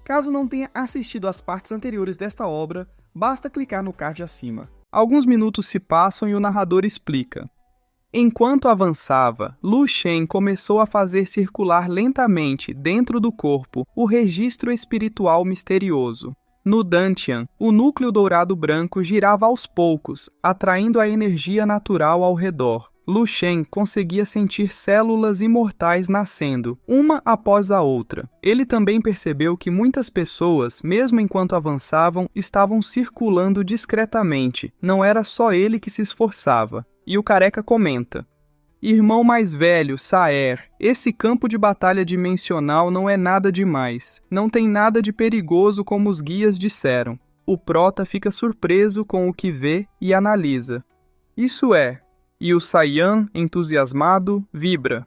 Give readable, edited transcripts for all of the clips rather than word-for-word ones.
Caso não tenha assistido às partes anteriores desta obra, basta clicar no card acima. Alguns minutos se passam e o narrador explica. Enquanto avançava, Lu Shen começou a fazer circular lentamente dentro do corpo o registro espiritual misterioso. No Dantian, o núcleo dourado branco girava aos poucos, atraindo a energia natural ao redor. Lu Shen conseguia sentir células imortais nascendo, uma após a outra. Ele também percebeu que muitas pessoas, mesmo enquanto avançavam, estavam circulando discretamente. Não era só ele que se esforçava. E o careca comenta: Irmão mais velho, Saer, esse campo de batalha dimensional não é nada demais. Não tem nada de perigoso como os guias disseram. O prota fica surpreso com o que vê e analisa. Isso é. E o Saiyan, entusiasmado, vibra.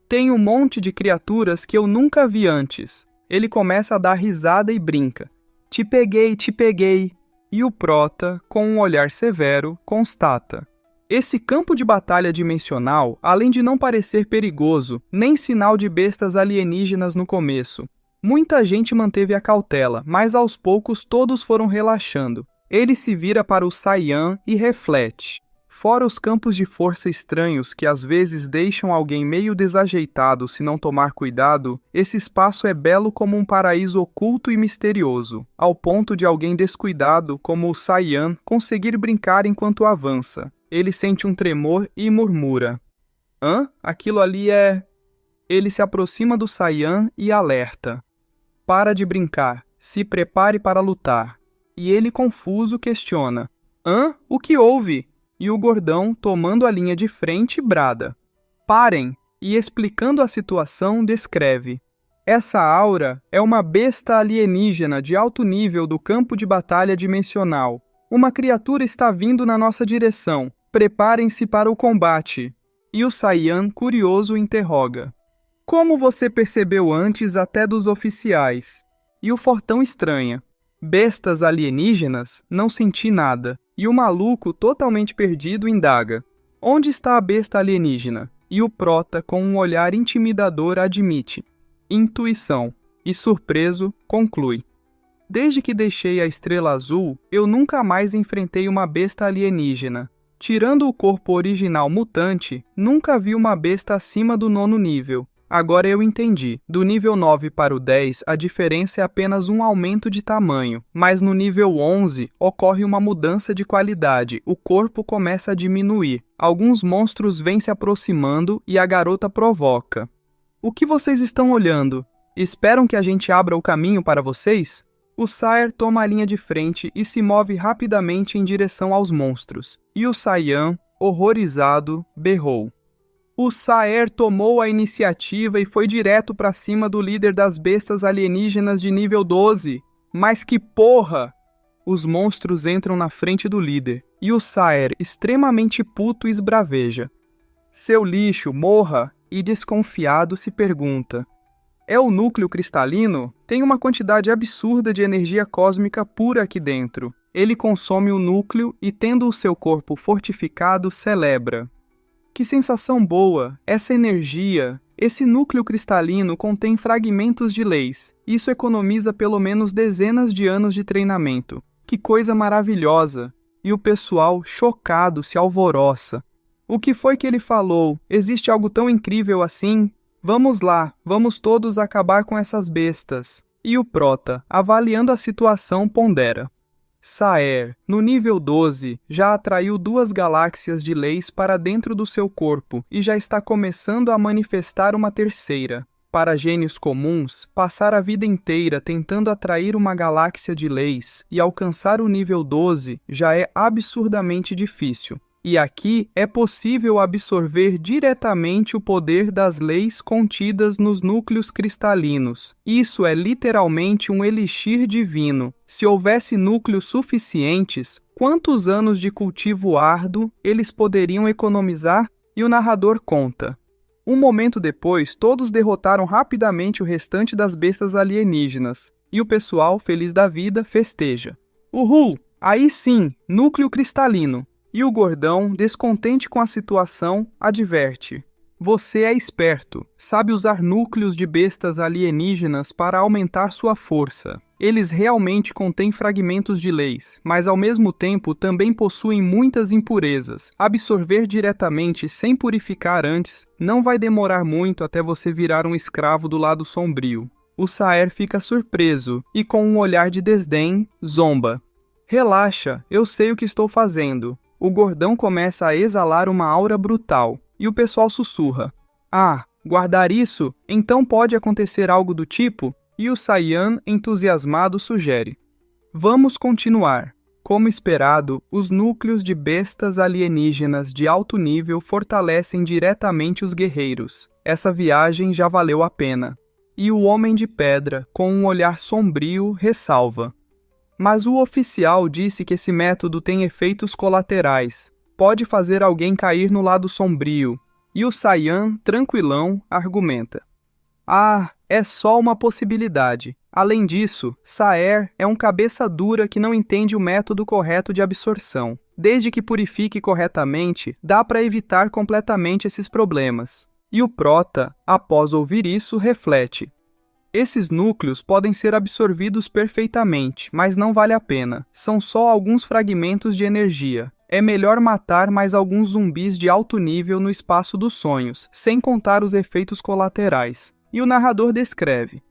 Tem um monte de criaturas que eu nunca vi antes. Ele começa a dar risada e brinca. Te peguei, te peguei. E o prota, com um olhar severo, constata. Esse campo de batalha dimensional, além de não parecer perigoso, nem sinal de bestas alienígenas no começo. Muita gente manteve a cautela, mas aos poucos todos foram relaxando. Ele se vira para o Saiyan e reflete. Fora os campos de força estranhos que às vezes deixam alguém meio desajeitado se não tomar cuidado, esse espaço é belo como um paraíso oculto e misterioso, ao ponto de alguém descuidado como o Saiyan conseguir brincar enquanto avança. Ele sente um tremor e murmura. Hã? Aquilo ali é... Ele se aproxima do Saiyan e alerta. Para de brincar. Se prepare para lutar. E ele, confuso, questiona. Hã? O que houve? E o gordão, tomando a linha de frente, brada. Parem! E explicando a situação, descreve. Essa aura é uma besta alienígena de alto nível do campo de batalha dimensional. Uma criatura está vindo na nossa direção. Preparem-se para o combate. E o Saiyan, curioso, interroga. Como você percebeu antes até dos oficiais? E o fortão estranha. Bestas alienígenas? Não senti nada. E o maluco, totalmente perdido, indaga. Onde está a besta alienígena? E o prota, com um olhar intimidador, admite. Intuição. E surpreso, conclui. Desde que deixei a Estrela Azul, eu nunca mais enfrentei uma besta alienígena. Tirando o corpo original mutante, nunca vi uma besta acima do 9º nível. Agora eu entendi. Do nível 9 para o 10, a diferença é apenas um aumento de tamanho. Mas no nível 11, ocorre uma mudança de qualidade. O corpo começa a diminuir. Alguns monstros vêm se aproximando e a garota provoca. O que vocês estão olhando? Esperam que a gente abra o caminho para vocês? O Saer toma a linha de frente e se move rapidamente em direção aos monstros. E o Saiyan, horrorizado, berrou. O Saer tomou a iniciativa e foi direto para cima do líder das bestas alienígenas de nível 12. Mas que porra! Os monstros entram na frente do líder. E o Saer, extremamente puto, esbraveja. Seu lixo, morra! E desconfiado se pergunta. É o núcleo cristalino? Tem uma quantidade absurda de energia cósmica pura aqui dentro. Ele consome o núcleo e, tendo o seu corpo fortificado, celebra. Que sensação boa! Essa energia... Esse núcleo cristalino contém fragmentos de leis. Isso economiza pelo menos dezenas de anos de treinamento. Que coisa maravilhosa! E o pessoal, chocado, se alvoroça. O que foi que ele falou? Existe algo tão incrível assim? Vamos lá, vamos todos acabar com essas bestas. E o prota, avaliando a situação, pondera. Saer, no nível 12, já atraiu 2 galáxias de leis para dentro do seu corpo e já está começando a manifestar uma terceira. Para gênios comuns, passar a vida inteira tentando atrair uma galáxia de leis e alcançar o nível 12 já é absurdamente difícil. E aqui é possível absorver diretamente o poder das leis contidas nos núcleos cristalinos. Isso é literalmente um elixir divino. Se houvesse núcleos suficientes, quantos anos de cultivo árduo eles poderiam economizar? E o narrador conta. Um momento depois, todos derrotaram rapidamente o restante das bestas alienígenas. E o pessoal, feliz da vida, festeja. Uhul! Aí sim, núcleo cristalino! E o gordão, descontente com a situação, adverte. Você é esperto, sabe usar núcleos de bestas alienígenas para aumentar sua força. Eles realmente contêm fragmentos de leis, mas ao mesmo tempo também possuem muitas impurezas. Absorver diretamente sem purificar antes não vai demorar muito até você virar um escravo do lado sombrio. O Saer fica surpreso e, com um olhar de desdém, zomba. Relaxa, eu sei o que estou fazendo. O gordão começa a exalar uma aura brutal. E o pessoal sussurra. Ah, guardar isso? Então pode acontecer algo do tipo? E o Saiyan, entusiasmado, sugere. Vamos continuar. Como esperado, os núcleos de bestas alienígenas de alto nível fortalecem diretamente os guerreiros. Essa viagem já valeu a pena. E o Homem de Pedra, com um olhar sombrio, ressalva. Mas o oficial disse que esse método tem efeitos colaterais. Pode fazer alguém cair no lado sombrio. E o Saiyan, tranquilão, argumenta. Ah, é só uma possibilidade. Além disso, Saer é um cabeça dura que não entende o método correto de absorção. Desde que purifique corretamente, dá para evitar completamente esses problemas. E o Prota, após ouvir isso, reflete. Esses núcleos podem ser absorvidos perfeitamente, mas não vale a pena. São só alguns fragmentos de energia. É melhor matar mais alguns zumbis de alto nível no espaço dos sonhos, sem contar os efeitos colaterais. E o narrador descreve.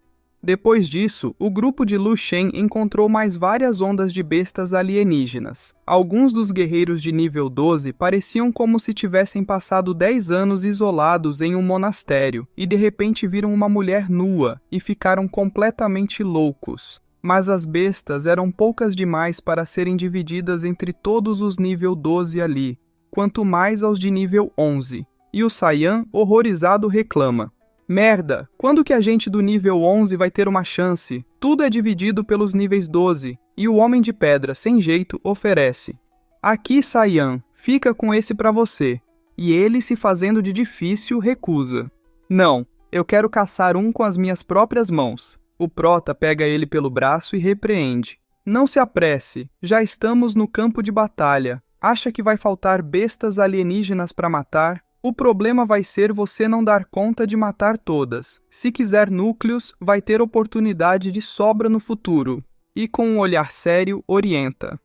Depois disso, o grupo de Lu Shen encontrou mais várias ondas de bestas alienígenas. Alguns dos guerreiros de nível 12 pareciam como se tivessem passado 10 anos isolados em um monastério, e de repente viram uma mulher nua, e ficaram completamente loucos. Mas as bestas eram poucas demais para serem divididas entre todos os nível 12 ali, quanto mais aos de nível 11. E o Saiyan, horrorizado, reclama. Merda, quando que a gente do nível 11 vai ter uma chance? Tudo é dividido pelos níveis 12. E o Homem de Pedra, sem jeito, oferece. Aqui, Saiyan, fica com esse pra você. E ele, se fazendo de difícil, recusa. Não, eu quero caçar um com as minhas próprias mãos. O Prota pega ele pelo braço e repreende. Não se apresse, já estamos no campo de batalha. Acha que vai faltar bestas alienígenas para matar? O problema vai ser você não dar conta de matar todas. Se quiser núcleos, vai ter oportunidade de sobra no futuro. E com um olhar sério, orienta.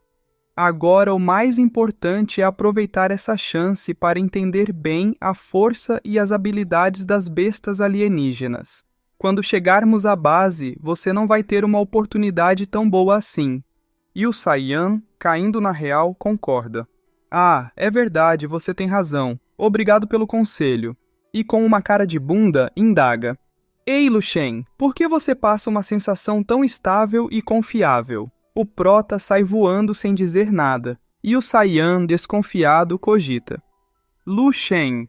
Agora o mais importante é aproveitar essa chance para entender bem a força e as habilidades das bestas alienígenas. Quando chegarmos à base, você não vai ter uma oportunidade tão boa assim. E o Saiyan, caindo na real, concorda. Ah, é verdade, você tem razão. Obrigado pelo conselho. E com uma cara de bunda, indaga. Ei, Lu Shen, por que você passa uma sensação tão estável e confiável? O Prota sai voando sem dizer nada. E o Saiyan, desconfiado, cogita. Lu Shen.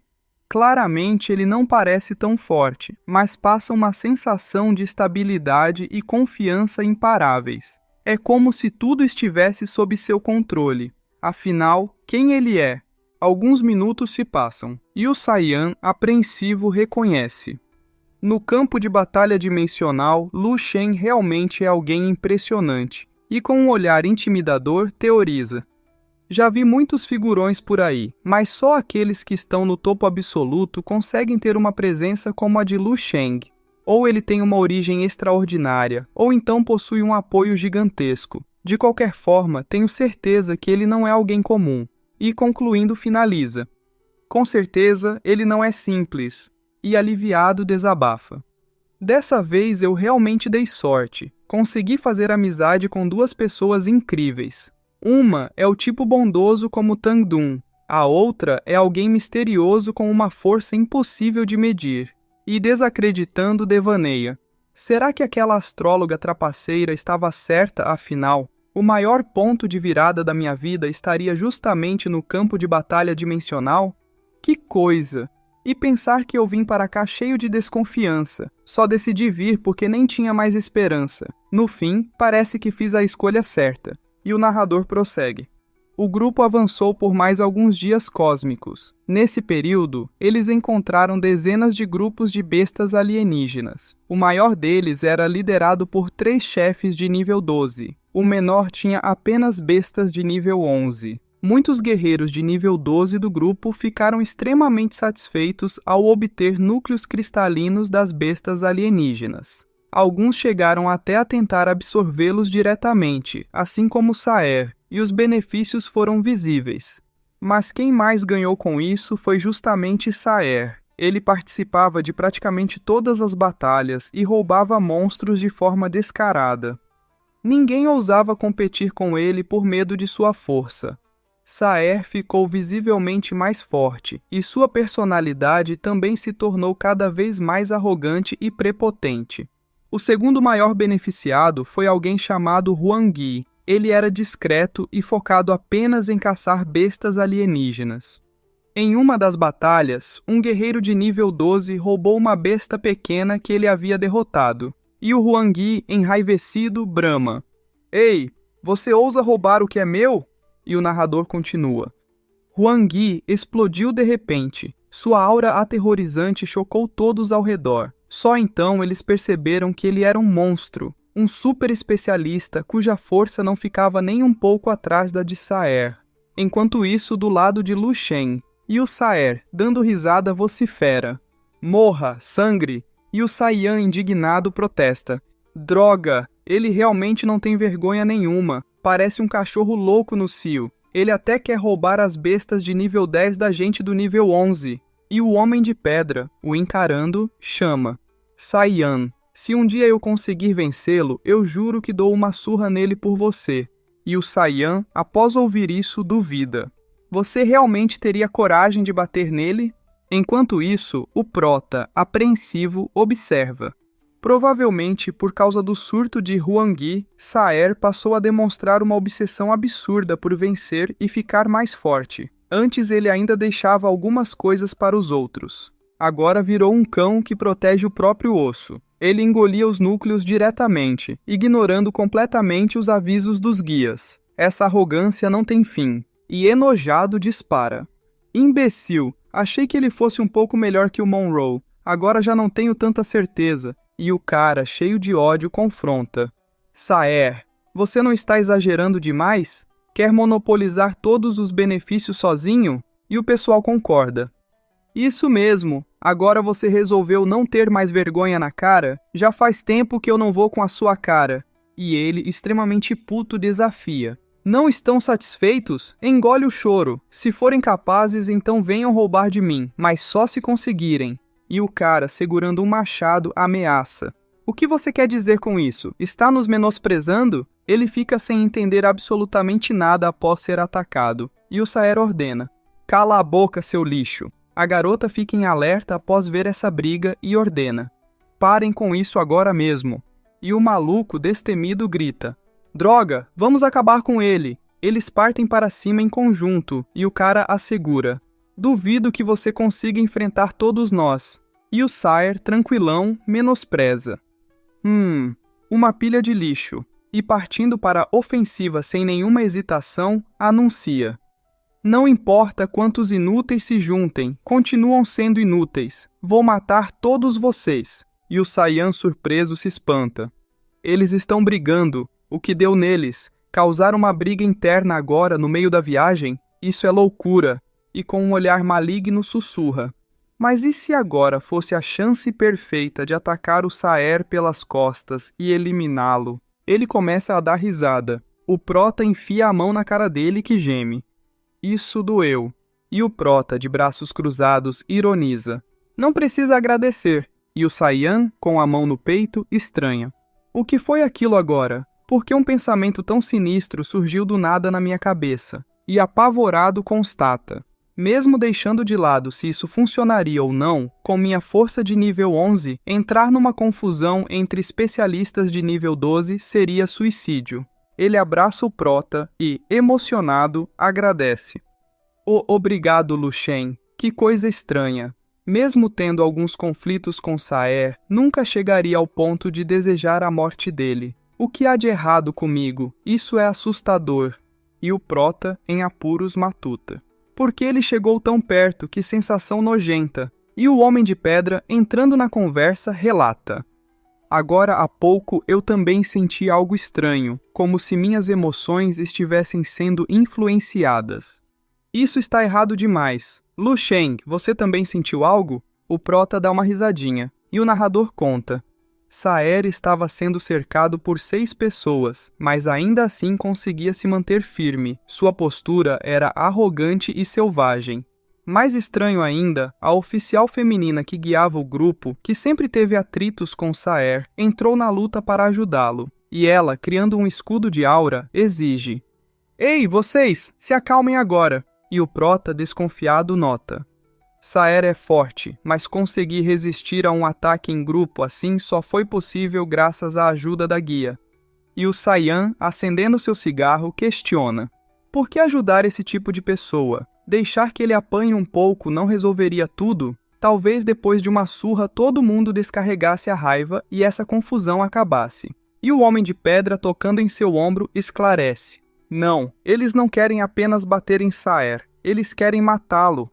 Claramente ele não parece tão forte, mas passa uma sensação de estabilidade e confiança imparáveis. É como se tudo estivesse sob seu controle. Afinal, quem ele é? Alguns minutos se passam, e o Saiyan, apreensivo, reconhece. No campo de batalha dimensional, Lu Shen realmente é alguém impressionante, e com um olhar intimidador, teoriza. Já vi muitos figurões por aí, mas só aqueles que estão no topo absoluto conseguem ter uma presença como a de Lu Shen. Ou ele tem uma origem extraordinária, ou então possui um apoio gigantesco. De qualquer forma, tenho certeza que ele não é alguém comum. E concluindo, finaliza. Com certeza, ele não é simples. E aliviado, desabafa. Dessa vez eu realmente dei sorte. Consegui fazer amizade com duas pessoas incríveis. Uma é o tipo bondoso como Tang Dun. A outra é alguém misterioso com uma força impossível de medir. E desacreditando, devaneia. Será que aquela astróloga trapaceira estava certa, afinal? O maior ponto de virada da minha vida estaria justamente no campo de batalha dimensional? Que coisa! E pensar que eu vim para cá cheio de desconfiança. Só decidi vir porque nem tinha mais esperança. No fim, parece que fiz a escolha certa. E o narrador prossegue. O grupo avançou por mais alguns dias cósmicos. Nesse período, eles encontraram dezenas de grupos de bestas alienígenas. O maior deles era liderado por 3 chefes de nível 12. O menor tinha apenas bestas de nível 11. Muitos guerreiros de nível 12 do grupo ficaram extremamente satisfeitos ao obter núcleos cristalinos das bestas alienígenas. Alguns chegaram até a tentar absorvê-los diretamente, assim como Saer, e os benefícios foram visíveis. Mas quem mais ganhou com isso foi justamente Saer. Ele participava de praticamente todas as batalhas e roubava monstros de forma descarada. Ninguém ousava competir com ele por medo de sua força. Saer ficou visivelmente mais forte, e sua personalidade também se tornou cada vez mais arrogante e prepotente. O segundo maior beneficiado foi alguém chamado Huangui. Ele era discreto e focado apenas em caçar bestas alienígenas. Em uma das batalhas, um guerreiro de nível 12 roubou uma besta pequena que ele havia derrotado, e o Huangui, enraivecido, brama: "Ei, você ousa roubar o que é meu?" E o narrador continua: Huangui explodiu de repente. Sua aura aterrorizante chocou todos ao redor. Só então eles perceberam que ele era um monstro, um super especialista cuja força não ficava nem um pouco atrás da de Saer. Enquanto isso, do lado de Lu Shen, e o Saer, dando risada, vocifera: "Morra, sangre!" E o Saiyan, indignado, protesta: "Droga, ele realmente não tem vergonha nenhuma. Parece um cachorro louco no cio. Ele até quer roubar as bestas de nível 10 da gente do nível 11. E o Homem de Pedra, o encarando, chama: "Saiyan, se um dia eu conseguir vencê-lo, eu juro que dou uma surra nele por você." E o Saiyan, após ouvir isso, duvida: "Você realmente teria coragem de bater nele?" Enquanto isso, o Prota, apreensivo, observa. Provavelmente por causa do surto de Huangui, Saer passou a demonstrar uma obsessão absurda por vencer e ficar mais forte. Antes ele ainda deixava algumas coisas para os outros. Agora virou um cão que protege o próprio osso. Ele engolia os núcleos diretamente, ignorando completamente os avisos dos guias. Essa arrogância não tem fim. E enojado dispara: "Imbecil, achei que ele fosse um pouco melhor que o Monroe. Agora já não tenho tanta certeza." E o cara, cheio de ódio, confronta: "Saer, você não está exagerando demais? Quer monopolizar todos os benefícios sozinho?" E o pessoal concorda: "Isso mesmo, agora você resolveu não ter mais vergonha na cara? Já faz tempo que eu não vou com a sua cara." E ele, extremamente puto, desafia: "Não estão satisfeitos? Engole o choro. Se forem capazes, então venham roubar de mim, mas só se conseguirem." E o cara, segurando um machado, ameaça: "O que você quer dizer com isso? Está nos menosprezando?" Ele fica sem entender absolutamente nada após ser atacado. E o Saer ordena: "Cala a boca, seu lixo." A garota fica em alerta após ver essa briga e ordena: "Parem com isso agora mesmo." E o maluco, destemido, grita: "Droga, vamos acabar com ele." Eles partem para cima em conjunto, e o cara assegura: "Duvido que você consiga enfrentar todos nós." E o Saer, tranquilão, menospreza: Uma pilha de lixo." E partindo para a ofensiva sem nenhuma hesitação, anuncia: "Não importa quantos inúteis se juntem, continuam sendo inúteis. Vou matar todos vocês." E o Saiyan, surpreso, se espanta: "Eles estão brigando. O que deu neles? Causar uma briga interna agora, no meio da viagem? Isso é loucura." E com um olhar maligno sussurra: "Mas e se agora fosse a chance perfeita de atacar o Saer pelas costas e eliminá-lo?" Ele começa a dar risada. O Prota enfia a mão na cara dele que geme: "Isso doeu." E o Prota, de braços cruzados, ironiza: "Não precisa agradecer." E o Saiyan, com a mão no peito, estranha: "O que foi aquilo agora? Por que um pensamento tão sinistro surgiu do nada na minha cabeça?" E apavorado constata: "Mesmo deixando de lado se isso funcionaria ou não, com minha força de nível 11, entrar numa confusão entre especialistas de nível 12 seria suicídio." Ele abraça o Prota e, emocionado, agradece: Obrigado, Lu Shen. Que coisa estranha. Mesmo tendo alguns conflitos com Saer, nunca chegaria ao ponto de desejar a morte dele. O que há de errado comigo? Isso é assustador." E o Prota, em apuros, matuta: "Por que ele chegou tão perto? Que sensação nojenta." E o Homem de Pedra, entrando na conversa, relata: Agora há pouco eu também senti algo estranho, como se minhas emoções estivessem sendo influenciadas. Isso está errado demais. Lu Sheng, você também sentiu algo? O prota dá uma risadinha, e o narrador conta. Saer estava sendo cercado por 6 pessoas, mas ainda assim conseguia se manter firme. Sua postura era arrogante e selvagem. Mais estranho ainda, a oficial feminina que guiava o grupo, que sempre teve atritos com Saer, entrou na luta para ajudá-lo. E ela, criando um escudo de aura, exige: Ei, vocês, se acalmem agora! E o prota, desconfiado, nota: Saer é forte, mas conseguir resistir a um ataque em grupo assim só foi possível graças à ajuda da guia. E o Saiyan, acendendo seu cigarro, questiona: por que ajudar esse tipo de pessoa? Deixar que ele apanhe um pouco não resolveria tudo? Talvez depois de uma surra todo mundo descarregasse a raiva e essa confusão acabasse. E o Homem de Pedra, tocando em seu ombro, esclarece: não, eles não querem apenas bater em Saer, eles querem matá-lo.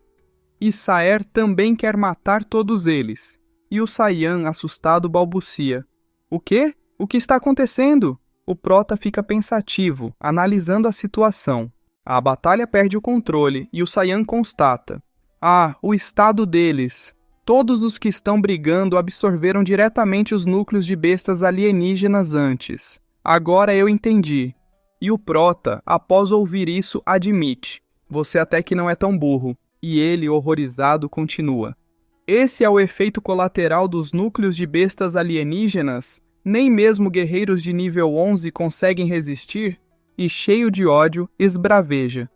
E Saer também quer matar todos eles. E o Saiyan, assustado, balbucia: o quê? O que está acontecendo? O prota fica pensativo, analisando a situação. A batalha perde o controle e o Saiyan constata: ah, o estado deles. Todos os que estão brigando absorveram diretamente os núcleos de bestas alienígenas antes. Agora eu entendi. E o prota, após ouvir isso, admite: você até que não é tão burro. E ele, horrorizado, continua: esse é o efeito colateral dos núcleos de bestas alienígenas? Nem mesmo guerreiros de nível 11 conseguem resistir? E cheio de ódio, esbraveja: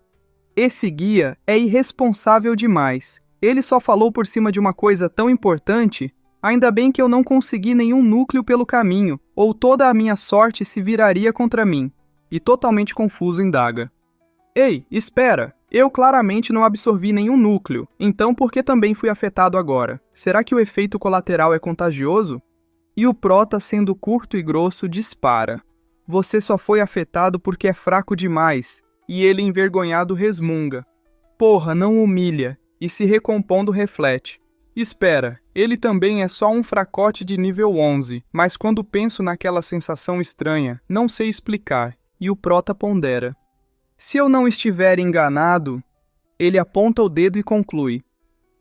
esse guia é irresponsável demais. Ele só falou por cima de uma coisa tão importante? Ainda bem que eu não consegui nenhum núcleo pelo caminho, ou toda a minha sorte se viraria contra mim. E totalmente confuso indaga: ei, espera! Eu claramente não absorvi nenhum núcleo, então por que também fui afetado agora? Será que o efeito colateral é contagioso? E o prota, sendo curto e grosso, dispara: você só foi afetado porque é fraco demais. E ele, envergonhado, resmunga: porra, não humilha. E se recompondo, reflete: espera, ele também é só um fracote de nível 11, mas quando penso naquela sensação estranha, não sei explicar. E o prota pondera: se eu não estiver enganado, ele aponta o dedo e conclui: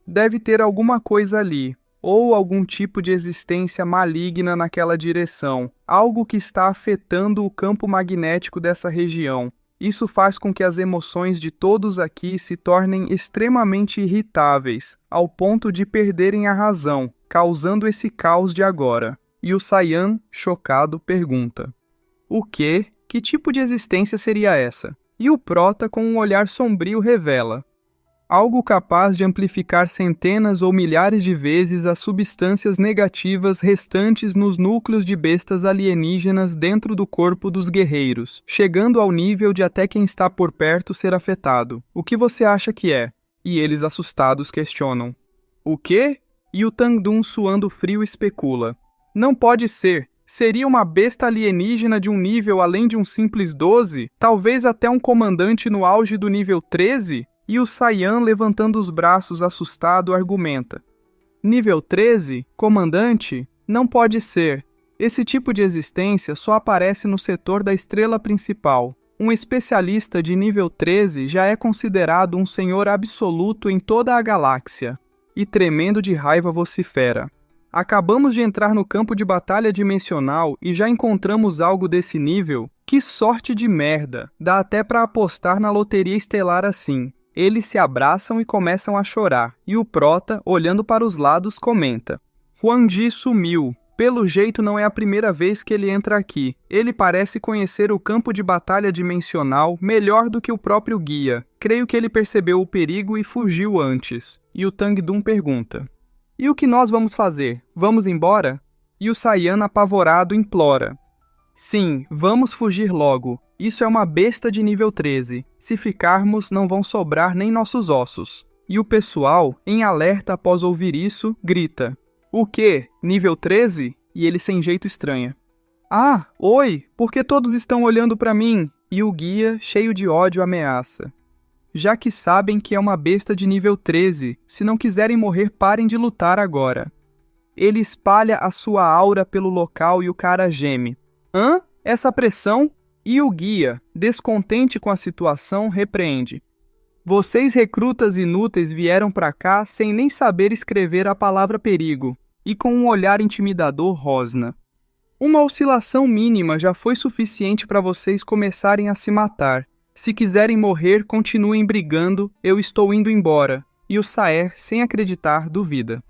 deve ter alguma coisa ali, ou algum tipo de existência maligna naquela direção, algo que está afetando o campo magnético dessa região. Isso faz com que as emoções de todos aqui se tornem extremamente irritáveis, ao ponto de perderem a razão, causando esse caos de agora. E o Saiyan, chocado, pergunta: o quê? Que tipo de existência seria essa? E o prota, com um olhar sombrio, revela: algo capaz de amplificar centenas ou milhares de vezes as substâncias negativas restantes nos núcleos de bestas alienígenas dentro do corpo dos guerreiros, chegando ao nível de até quem está por perto ser afetado. O que você acha que é? E eles, assustados, questionam: o quê? E o Tangdun, suando frio, especula: não pode ser. Seria uma besta alienígena de um nível além de um simples 12? Talvez até um comandante no auge do nível 13? E o Saiyan, levantando os braços assustado, argumenta: nível 13? Comandante? Não pode ser. Esse tipo de existência só aparece no setor da estrela principal. Um especialista de nível 13 já é considerado um senhor absoluto em toda a galáxia. E tremendo de raiva vocifera: acabamos de entrar no campo de batalha dimensional e já encontramos algo desse nível? Que sorte de merda! Dá até pra apostar na loteria estelar assim. Eles se abraçam e começam a chorar, e o prota, olhando para os lados, comenta: Huang Ji sumiu. Pelo jeito não é a primeira vez que ele entra aqui. Ele parece conhecer o campo de batalha dimensional melhor do que o próprio guia. Creio que ele percebeu o perigo e fugiu antes. E o Tangdun pergunta: e o que nós vamos fazer? Vamos embora? E o Saiyan, apavorado, implora: sim, vamos fugir logo. Isso é uma besta de nível 13. Se ficarmos, não vão sobrar nem nossos ossos. E o pessoal, em alerta após ouvir isso, grita: o quê? Nível 13? E ele sem jeito estranha: ah, oi, por que todos estão olhando para mim? E o guia, cheio de ódio, ameaça: já que sabem que é uma besta de nível 13, se não quiserem morrer, parem de lutar agora. Ele espalha a sua aura pelo local e o cara geme. Hã? Essa pressão? E o guia, descontente com a situação, repreende. Vocês recrutas inúteis vieram pra cá sem nem saber escrever a palavra perigo, e com um olhar intimidador rosna. Uma oscilação mínima já foi suficiente para vocês começarem a se matar. Se quiserem morrer, continuem brigando, eu estou indo embora. E o Saer, sem acreditar, duvida.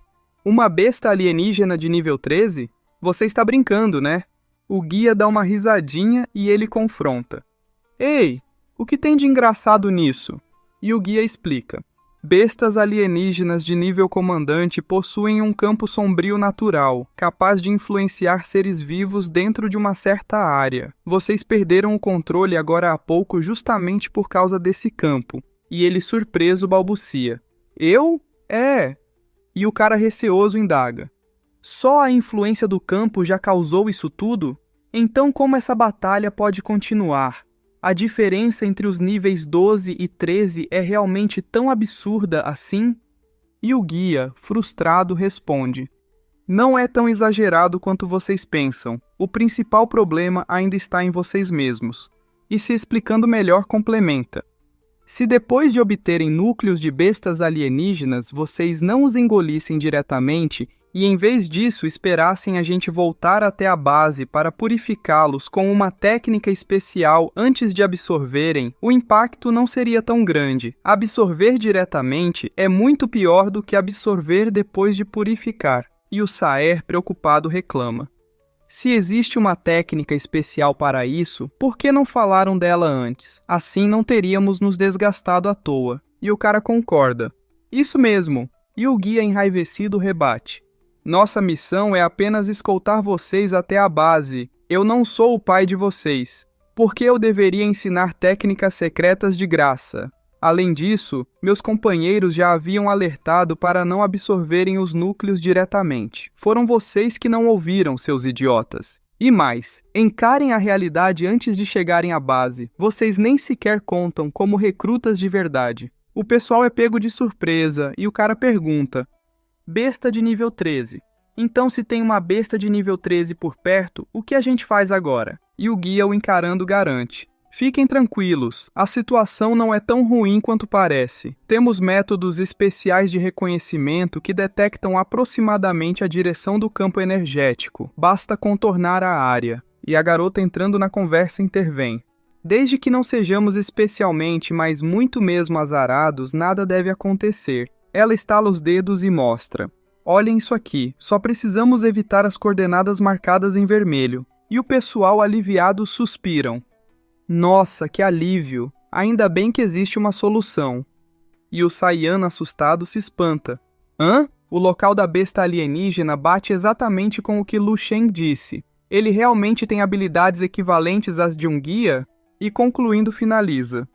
Uma besta alienígena de nível 13? Você está brincando, né? O guia dá uma risadinha e ele confronta. Ei, o que tem de engraçado nisso? E o guia explica. Bestas alienígenas de nível comandante possuem um campo sombrio natural, capaz de influenciar seres vivos dentro de uma certa área. Vocês perderam o controle agora há pouco justamente por causa desse campo. E ele surpreso balbucia. Eu? É. E o cara receoso indaga. Só a influência do campo já causou isso tudo? Então como essa batalha pode continuar? A diferença entre os níveis 12 e 13 é realmente tão absurda assim? E o guia, frustrado, responde. Não é tão exagerado quanto vocês pensam. O principal problema ainda está em vocês mesmos. E se explicando melhor, complementa. Se depois de obterem núcleos de bestas alienígenas, vocês não os engolissem diretamente e em vez disso esperassem a gente voltar até a base para purificá-los com uma técnica especial antes de absorverem, o impacto não seria tão grande. Absorver diretamente é muito pior do que absorver depois de purificar. E o Saer, preocupado, reclama. Se existe uma técnica especial para isso, por que não falaram dela antes? Assim não teríamos nos desgastado à toa. E o cara concorda. Isso mesmo. E o guia enraivecido rebate. Nossa missão é apenas escoltar vocês até a base. Eu não sou o pai de vocês. Por que eu deveria ensinar técnicas secretas de graça? Além disso, meus companheiros já haviam alertado para não absorverem os núcleos diretamente. Foram vocês que não ouviram, seus idiotas. E mais, encarem a realidade antes de chegarem à base. Vocês nem sequer contam como recrutas de verdade. O pessoal é pego de surpresa e o cara pergunta. Besta de nível 13. Então, se tem uma besta de nível 13 por perto, o que a gente faz agora? E o guia, o encarando, garante. Fiquem tranquilos, a situação não é tão ruim quanto parece. Temos métodos especiais de reconhecimento que detectam aproximadamente a direção do campo energético. Basta contornar a área. E a garota entrando na conversa intervém. Desde que não sejamos especialmente, mas muito mesmo azarados, nada deve acontecer. Ela estala os dedos e mostra. Olhem isso aqui, só precisamos evitar as coordenadas marcadas em vermelho. E o pessoal aliviado suspiram. Nossa, que alívio! Ainda bem que existe uma solução. E o Saiyan assustado se espanta. Hã? O local da besta alienígena bate exatamente com o que Lu Shen disse. Ele realmente tem habilidades equivalentes às de um guia? E concluindo finaliza.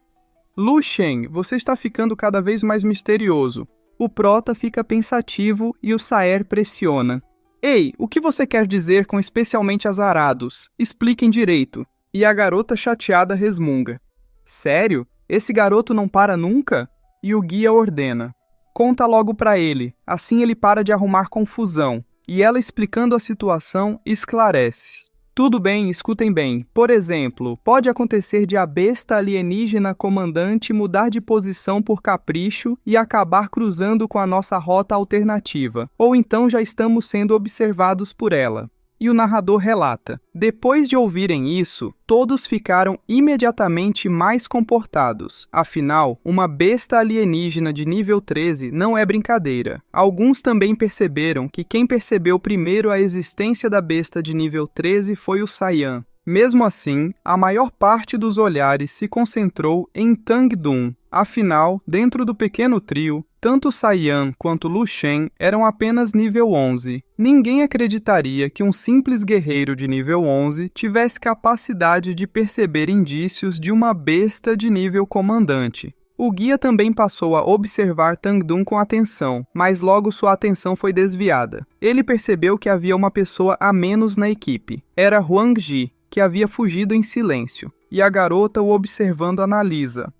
Lu Shen, você está ficando cada vez mais misterioso. O Prota fica pensativo e o Saer pressiona. Ei, o que você quer dizer com especialmente azarados? Expliquem direito. E a garota chateada resmunga. Sério? Esse garoto não para nunca? E o guia ordena. Conta logo pra ele, assim ele para de arrumar confusão. E ela, explicando a situação, esclarece. Tudo bem, escutem bem. Por exemplo, pode acontecer de a besta alienígena comandante mudar de posição por capricho e acabar cruzando com a nossa rota alternativa. Ou então já estamos sendo observados por ela. E o narrador relata. Depois de ouvirem isso, todos ficaram imediatamente mais comportados. Afinal, uma besta alienígena de nível 13 não é brincadeira. Alguns também perceberam que quem percebeu primeiro a existência da besta de nível 13 foi o Saiyan. Mesmo assim, a maior parte dos olhares se concentrou em Tang Dun. Afinal, dentro do pequeno trio, tanto Saiyan quanto Lu Shen eram apenas nível 11. Ninguém acreditaria que um simples guerreiro de nível 11 tivesse capacidade de perceber indícios de uma besta de nível comandante. O guia também passou a observar Tang Dun com atenção, mas logo sua atenção foi desviada. Ele percebeu que havia uma pessoa a menos na equipe. Era Huang Ji, que havia fugido em silêncio, e a garota o observando analisa.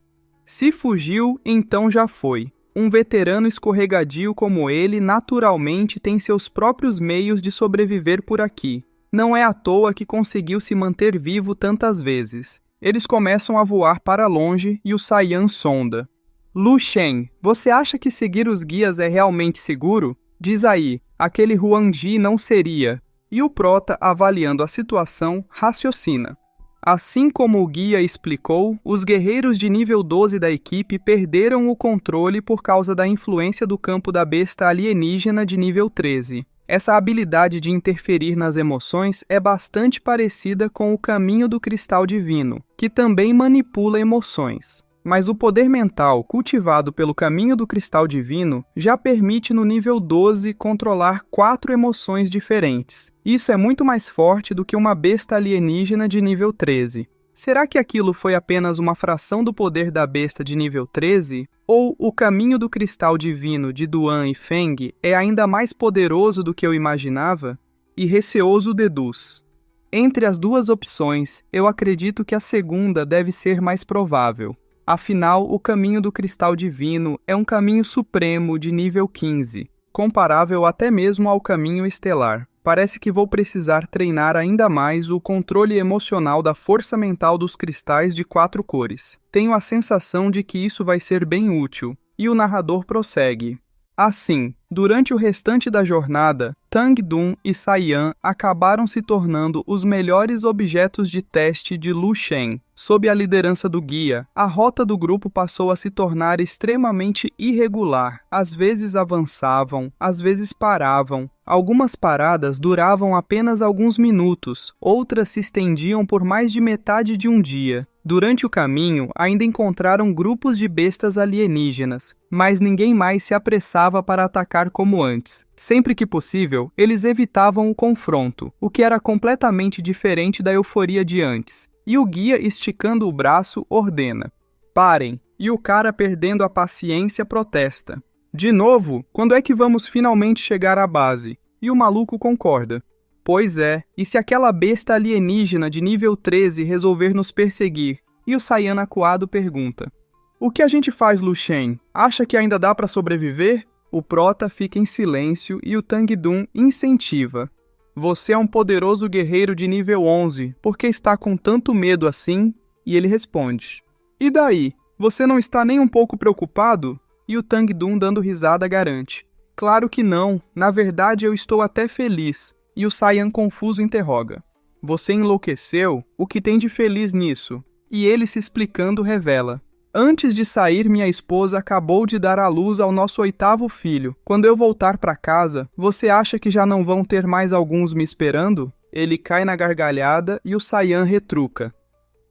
Se fugiu, então já foi. Um veterano escorregadio como ele naturalmente tem seus próprios meios de sobreviver por aqui. Não é à toa que conseguiu se manter vivo tantas vezes. Eles começam a voar para longe e o Saiyan sonda. Lu Shen, você acha que seguir os guias é realmente seguro? Diz aí, aquele Huang Ji não seria. E o Prota, avaliando a situação, raciocina. Assim como o guia explicou, os guerreiros de nível 12 da equipe perderam o controle por causa da influência do campo da besta alienígena de nível 13. Essa habilidade de interferir nas emoções é bastante parecida com o caminho do cristal divino, que também manipula emoções. Mas o poder mental cultivado pelo caminho do cristal divino já permite no nível 12 controlar 4 emoções diferentes. Isso é muito mais forte do que uma besta alienígena de nível 13. Será que aquilo foi apenas uma fração do poder da besta de nível 13? Ou o caminho do cristal divino de Duan e Feng é ainda mais poderoso do que eu imaginava? E receoso deduz. Entre as duas opções, eu acredito que a segunda deve ser mais provável. Afinal, o caminho do cristal divino é um caminho supremo de nível 15, comparável até mesmo ao caminho estelar. Parece que vou precisar treinar ainda mais o controle emocional da força mental dos cristais de 4 cores. Tenho a sensação de que isso vai ser bem útil. E o narrador prossegue. Assim, durante o restante da jornada, Tang Dun e Saiyan acabaram se tornando os melhores objetos de teste de Lu Shen. Sob a liderança do guia, a rota do grupo passou a se tornar extremamente irregular. Às vezes avançavam, às vezes paravam. Algumas paradas duravam apenas alguns minutos, outras se estendiam por mais de metade de um dia. Durante o caminho, ainda encontraram grupos de bestas alienígenas, mas ninguém mais se apressava para atacar como antes. Sempre que possível, eles evitavam o confronto, o que era completamente diferente da euforia de antes. E o guia, esticando o braço, ordena: parem! E o cara, perdendo a paciência, protesta: de novo? Quando é que vamos finalmente chegar à base? E o maluco concorda. Pois é, e se aquela besta alienígena de nível 13 resolver nos perseguir? E o Saiyan acuado pergunta: o que a gente faz, Lu Shen? Acha que ainda dá para sobreviver? O Prota fica em silêncio e o Tang Dun incentiva: você é um poderoso guerreiro de nível 11, por que está com tanto medo assim? E ele responde: e daí? Você não está nem um pouco preocupado? E o Tang Dun, dando risada, garante: claro que não, na verdade eu estou até feliz. E o Saiyan confuso interroga: você enlouqueceu? O que tem de feliz nisso? E ele, se explicando, revela: antes de sair, minha esposa acabou de dar à luz ao nosso 8º filho. Quando eu voltar para casa, você acha que já não vão ter mais alguns me esperando? Ele cai na gargalhada e o Saiyan retruca: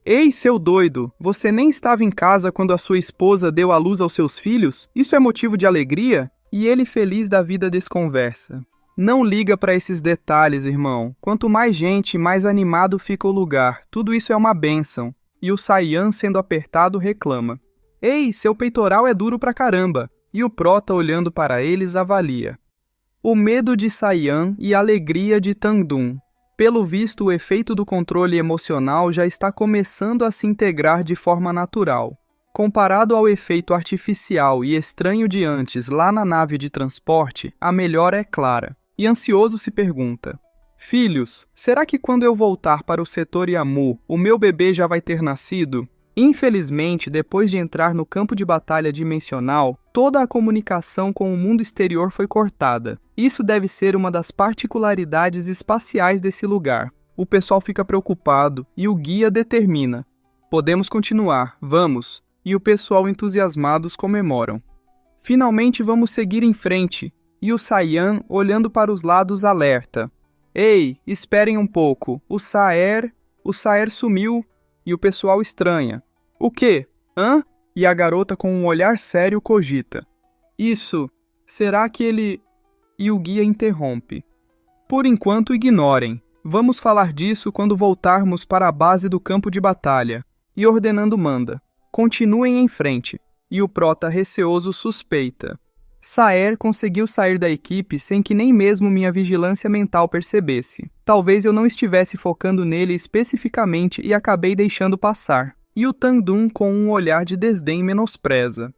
ei, seu doido, você nem estava em casa quando a sua esposa deu à luz aos seus filhos? Isso é motivo de alegria? E ele, feliz da vida, desconversa: não liga para esses detalhes, irmão. Quanto mais gente, mais animado fica o lugar. Tudo isso é uma bênção. E o Saiyan, sendo apertado, reclama: ei, seu peitoral é duro pra caramba. E o Prota, olhando para eles, avalia: o medo de Saiyan e a alegria de Tang Dun. Pelo visto, o efeito do controle emocional já está começando a se integrar de forma natural. Comparado ao efeito artificial e estranho de antes lá na nave de transporte, a melhora é clara. E ansioso se pergunta: filhos, será que quando eu voltar para o setor Yamu, o meu bebê já vai ter nascido? Infelizmente, depois de entrar no campo de batalha dimensional, toda a comunicação com o mundo exterior foi cortada. Isso deve ser uma das particularidades espaciais desse lugar. O pessoal fica preocupado e o guia determina: podemos continuar, vamos. E o pessoal entusiasmados comemoram. Finalmente vamos seguir em frente. E o Saiyan, olhando para os lados, alerta: ei, esperem um pouco, o Saer sumiu. E o pessoal estranha: o quê? Hã? E a garota, com um olhar sério, cogita: isso, será que ele... E o guia interrompe: por enquanto ignorem, vamos falar disso quando voltarmos para a base do campo de batalha. E ordenando manda: continuem em frente. E o Prota, receoso, suspeita: Saer conseguiu sair da equipe sem que nem mesmo minha vigilância mental percebesse. Talvez eu não estivesse focando nele especificamente e acabei deixando passar. E o Tang Dun, com um olhar de desdém, menospreza: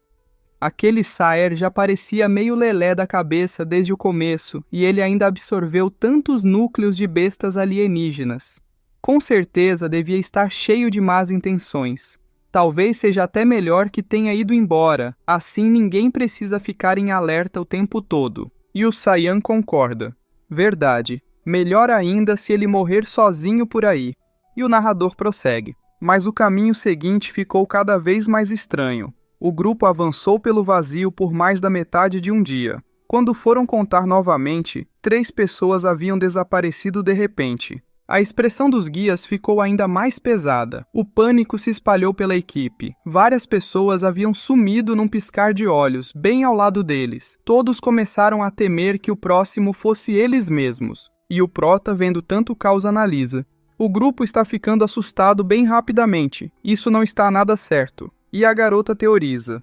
Aquele Saer já parecia meio lelé da cabeça desde o começo, e ele ainda absorveu tantos núcleos de bestas alienígenas. Com certeza devia estar cheio de más intenções. Talvez seja até melhor que tenha ido embora, assim ninguém precisa ficar em alerta o tempo todo. E o Saiyan concorda. Verdade. Melhor ainda se ele morrer sozinho por aí. E o narrador prossegue. Mas o caminho seguinte ficou cada vez mais estranho. O grupo avançou pelo vazio por mais da metade de um dia. Quando foram contar novamente, 3 pessoas haviam desaparecido de repente. A expressão dos guias ficou ainda mais pesada. O pânico se espalhou pela equipe. Várias pessoas haviam sumido num piscar de olhos, bem ao lado deles. Todos começaram a temer que o próximo fosse eles mesmos. E o Prota, vendo tanto caos, analisa. O grupo está ficando assustado bem rapidamente. Isso não está nada certo. E a garota teoriza.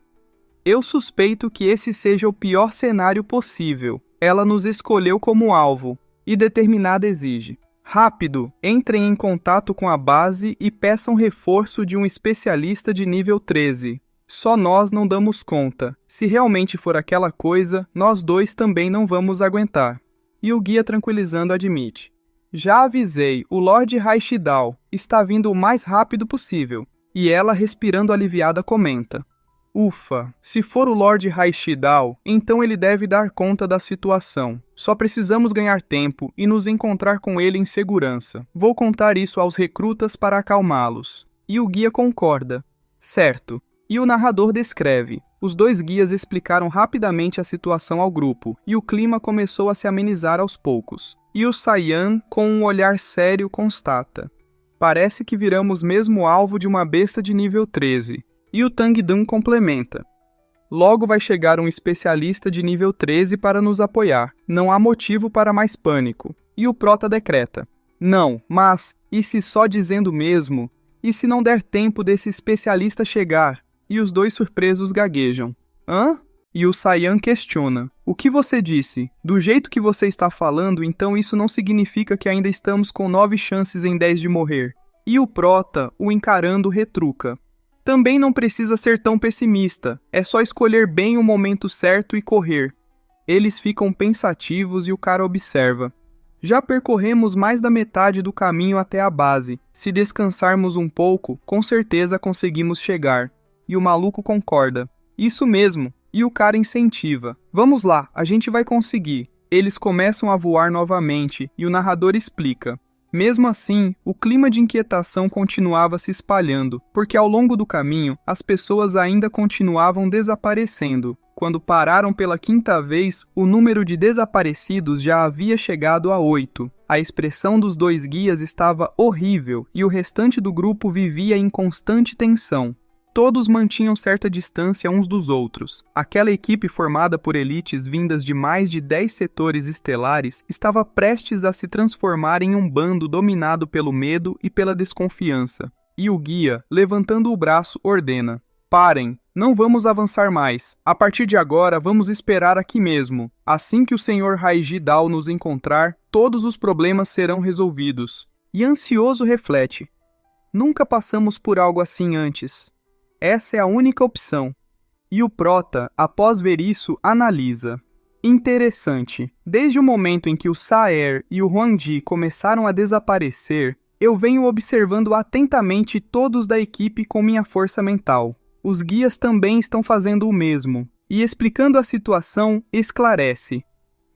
Eu suspeito que esse seja o pior cenário possível. Ela nos escolheu como alvo. E determinada exige. Rápido, entrem em contato com a base e peçam reforço de um especialista de nível 13. Só nós não damos conta. Se realmente for aquela coisa, nós 2 também não vamos aguentar. E o guia tranquilizando admite. Já avisei, o Lord Raishidal está vindo o mais rápido possível. E ela, respirando aliviada, comenta. Ufa, se for o Lord Raishidal, então ele deve dar conta da situação. Só precisamos ganhar tempo e nos encontrar com ele em segurança. Vou contar isso aos recrutas para acalmá-los. E o guia concorda. Certo. E o narrador descreve. Os 2 guias explicaram rapidamente a situação ao grupo, e o clima começou a se amenizar aos poucos. E o Saiyan, com um olhar sério, constata. Parece que viramos mesmo alvo de uma besta de nível 13. E o Tangdun complementa. Logo vai chegar um especialista de nível 13 para nos apoiar. Não há motivo para mais pânico. E o Prota decreta. Não, mas, e se só dizendo mesmo? E se não der tempo desse especialista chegar? E os 2 surpresos gaguejam. Hã? E o Saiyan questiona. O que você disse? Do jeito que você está falando, então isso não significa que ainda estamos com 9 chances em 10 de morrer. E o Prota, o encarando, retruca. Também não precisa ser tão pessimista. É só escolher bem o momento certo e correr. Eles ficam pensativos e o cara observa. Já percorremos mais da metade do caminho até a base. Se descansarmos um pouco, com certeza conseguimos chegar. E o maluco concorda. Isso mesmo. E o cara incentiva. Vamos lá, a gente vai conseguir. Eles começam a voar novamente e o narrador explica. Mesmo assim, o clima de inquietação continuava se espalhando, porque ao longo do caminho, as pessoas ainda continuavam desaparecendo. Quando pararam pela 5ª vez, o número de desaparecidos já havia chegado a 8. A expressão dos 2 guias estava horrível e o restante do grupo vivia em constante tensão. Todos mantinham certa distância uns dos outros. Aquela equipe formada por elites vindas de mais de 10 setores estelares estava prestes a se transformar em um bando dominado pelo medo e pela desconfiança. E o guia, levantando o braço, ordena. Parem, não vamos avançar mais. A partir de agora, vamos esperar aqui mesmo. Assim que o Sr. Raijidal nos encontrar, todos os problemas serão resolvidos. E ansioso reflete. Nunca passamos por algo assim antes. Essa é a única opção. E o Prota, após ver isso, analisa. Interessante. Desde o momento em que o Saer e o Huangdi começaram a desaparecer, eu venho observando atentamente todos da equipe com minha força mental. Os guias também estão fazendo o mesmo. E explicando a situação, esclarece.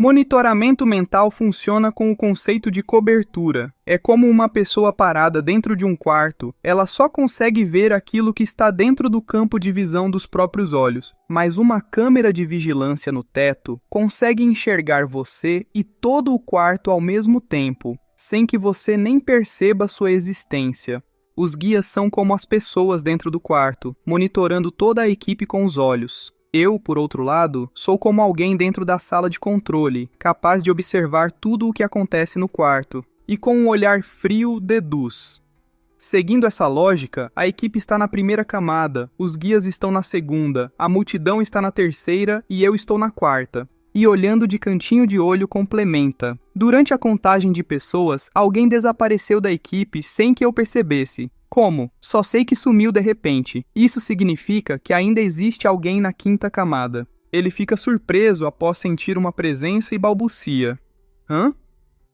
Monitoramento mental funciona com o conceito de cobertura. É como uma pessoa parada dentro de um quarto, ela só consegue ver aquilo que está dentro do campo de visão dos próprios olhos. Mas uma câmera de vigilância no teto consegue enxergar você e todo o quarto ao mesmo tempo, sem que você nem perceba sua existência. Os guias são como as pessoas dentro do quarto, monitorando toda a equipe com os olhos. Eu, por outro lado, sou como alguém dentro da sala de controle, capaz de observar tudo o que acontece no quarto, e com um olhar frio deduz. Seguindo essa lógica, a equipe está na primeira camada, os guias estão na segunda, a multidão está na terceira e eu estou na quarta. E olhando de cantinho de olho complementa: durante a contagem de pessoas, alguém desapareceu da equipe sem que eu percebesse. Como? Só sei que sumiu de repente. Isso significa que ainda existe alguém na quinta camada. Ele fica surpreso após sentir uma presença e balbucia: hã?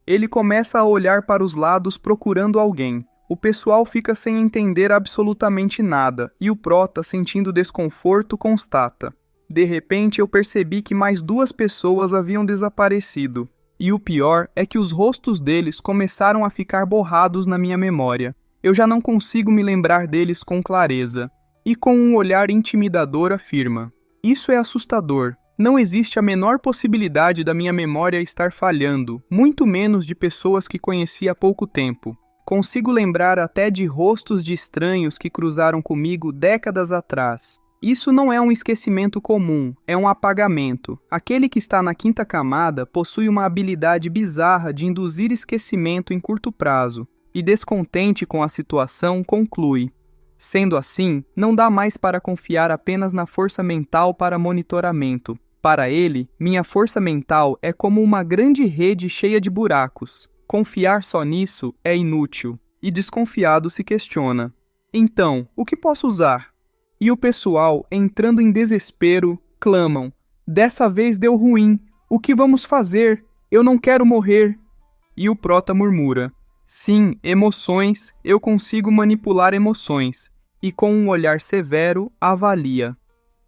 Ele começa a olhar para os lados procurando alguém. O pessoal fica sem entender absolutamente nada, e o Prota, sentindo desconforto, constata: de repente eu percebi que mais 2 pessoas haviam desaparecido. E o pior é que os rostos deles começaram a ficar borrados na minha memória. Eu já não consigo me lembrar deles com clareza. E com um olhar intimidador afirma: isso é assustador. Não existe a menor possibilidade da minha memória estar falhando, muito menos de pessoas que conheci há pouco tempo. Consigo lembrar até de rostos de estranhos que cruzaram comigo décadas atrás. Isso não é um esquecimento comum, é um apagamento. Aquele que está na quinta camada possui uma habilidade bizarra de induzir esquecimento em curto prazo, e descontente com a situação, conclui: sendo assim, não dá mais para confiar apenas na força mental para monitoramento. Para ele, minha força mental é como uma grande rede cheia de buracos. Confiar só nisso é inútil. E desconfiado se questiona: então, o que posso usar? E o pessoal, entrando em desespero, clamam: dessa vez deu ruim. O que vamos fazer? Eu não quero morrer. E o Prota murmura: sim, emoções, eu consigo manipular emoções. E com um olhar severo, avalia: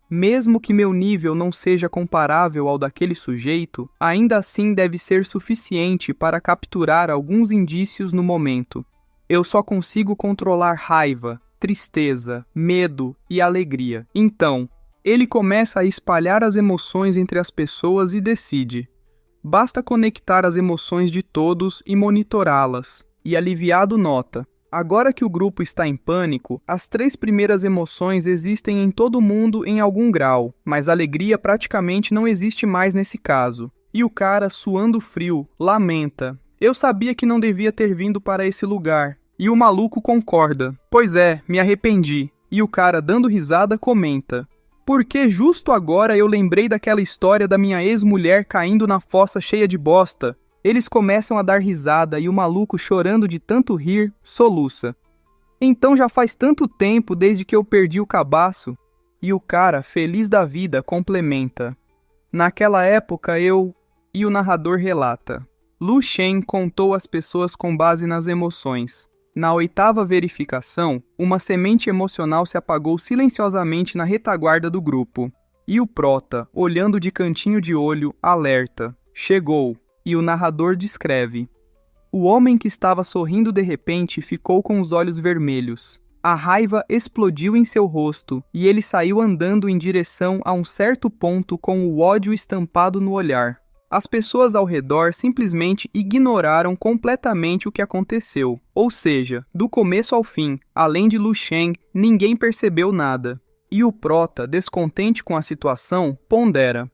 mesmo que meu nível não seja comparável ao daquele sujeito, ainda assim deve ser suficiente para capturar alguns indícios no momento. Eu só consigo controlar raiva, tristeza, medo e alegria. Então, ele começa a espalhar as emoções entre as pessoas e decide: basta conectar as emoções de todos e monitorá-las. E aliviado nota: agora que o grupo está em pânico, as 3 primeiras emoções existem em todo mundo em algum grau, mas alegria praticamente não existe mais nesse caso. E o cara, suando frio, lamenta: eu sabia que não devia ter vindo para esse lugar. E o maluco concorda: pois é, me arrependi. E o cara, dando risada, comenta: porque justo agora eu lembrei daquela história da minha ex-mulher caindo na fossa cheia de bosta. Eles começam a dar risada e o maluco, chorando de tanto rir, soluça: então já faz tanto tempo desde que eu perdi o cabaço. E o cara, feliz da vida, complementa: naquela época eu... E o narrador relata: Lu Shen contou as pessoas com base nas emoções. Na 8ª verificação, uma semente emocional se apagou silenciosamente na retaguarda do grupo. E o Prota, olhando de cantinho de olho, alerta: chegou. E o narrador descreve: o homem que estava sorrindo de repente ficou com os olhos vermelhos. A raiva explodiu em seu rosto e ele saiu andando em direção a um certo ponto com o ódio estampado no olhar. As pessoas ao redor simplesmente ignoraram completamente o que aconteceu. Ou seja, do começo ao fim, além de Lu Shen, ninguém percebeu nada. E o Prota, descontente com a situação, pondera: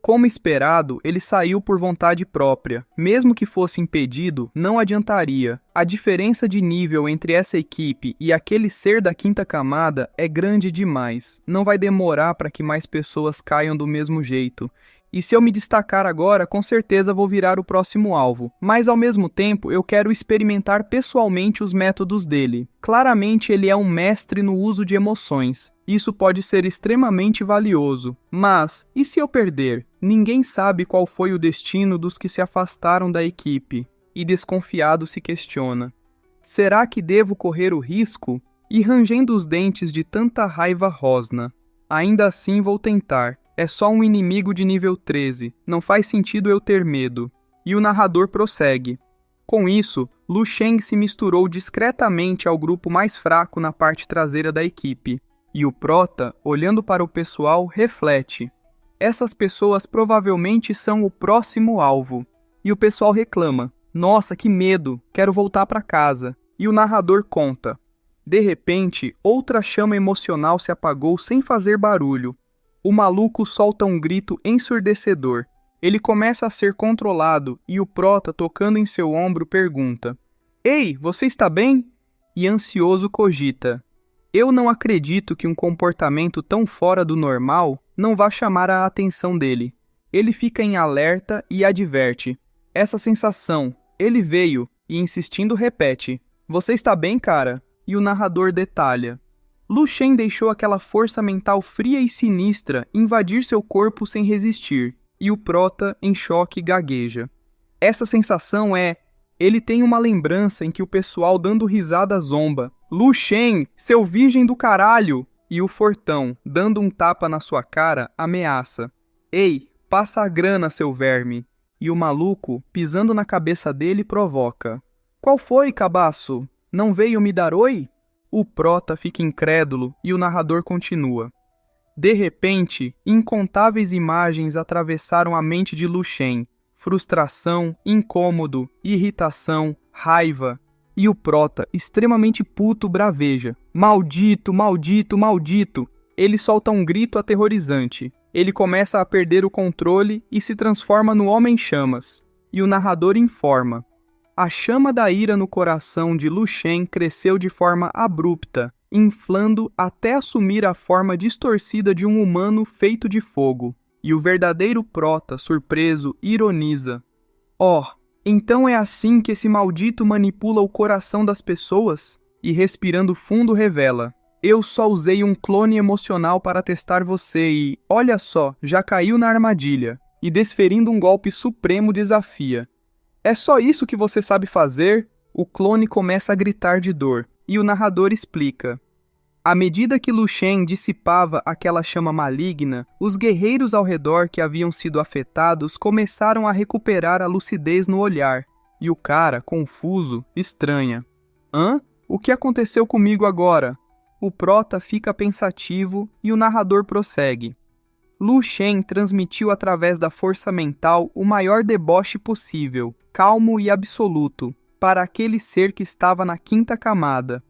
como esperado, ele saiu por vontade própria. Mesmo que fosse impedido, não adiantaria. A diferença de nível entre essa equipe e aquele ser da quinta camada é grande demais. Não vai demorar para que mais pessoas caiam do mesmo jeito. E se eu me destacar agora, com certeza vou virar o próximo alvo. Mas ao mesmo tempo, eu quero experimentar pessoalmente os métodos dele. Claramente ele é um mestre no uso de emoções. Isso pode ser extremamente valioso. Mas, e se eu perder? Ninguém sabe qual foi o destino dos que se afastaram da equipe. E desconfiado se questiona: será que devo correr o risco? E rangendo os dentes de tanta raiva rosna: ainda assim vou tentar. É só um inimigo de nível 13, não faz sentido eu ter medo. E o narrador prossegue: com isso, Lu Shen se misturou discretamente ao grupo mais fraco na parte traseira da equipe. E o Prota, olhando para o pessoal, reflete: essas pessoas provavelmente são o próximo alvo. E o pessoal reclama: nossa, que medo, quero voltar para casa. E o narrador conta: de repente, outra chama emocional se apagou sem fazer barulho. O maluco solta um grito ensurdecedor. Ele começa a ser controlado e o Prota, tocando em seu ombro, pergunta: ei, você está bem? E ansioso cogita: eu não acredito que um comportamento tão fora do normal não vá chamar a atenção dele. ele fica em alerta e adverte. Essa sensação, ele veio, e insistindo repete. Você está bem, cara? E o narrador detalha. Lu Shen deixou aquela força mental fria e sinistra invadir seu corpo sem resistir, e o prota, em choque, gagueja. Essa sensação é... Ele tem uma lembrança em que o pessoal dando risada zomba. Lu Shen, seu virgem do caralho! E o fortão, dando um tapa na sua cara, ameaça. Ei, passa a grana, seu verme! E o maluco, pisando na cabeça dele, provoca. Qual foi, cabaço? Não veio me dar oi? O prota fica incrédulo e o narrador continua. De repente, incontáveis imagens atravessaram a mente de Lu Shen. Frustração, incômodo, irritação, raiva. E o prota, extremamente puto, braveja. Maldito, maldito, maldito! Ele solta um grito aterrorizante. Ele começa a perder o controle e se transforma no Homem-Chamas. E o narrador informa. A chama da ira no coração de Lu Shen cresceu de forma abrupta, inflando até assumir a forma distorcida de um humano feito de fogo. E o verdadeiro prota, surpreso, ironiza. Oh, então é assim que esse maldito manipula o coração das pessoas? E respirando fundo revela. Eu só usei um clone emocional para testar você e, olha só, já caiu na armadilha. E desferindo um golpe supremo desafia. É só isso que você sabe fazer? O clone começa a gritar de dor, e o narrador explica. À medida que Lu Shen dissipava aquela chama maligna, os guerreiros ao redor que haviam sido afetados começaram a recuperar a lucidez no olhar, e o cara, confuso, estranha. Hã? O que aconteceu comigo agora? O prota fica pensativo e o narrador prossegue. Lu Shen transmitiu através da força mental o maior deboche possível, calmo e absoluto, para aquele ser que estava na quinta camada,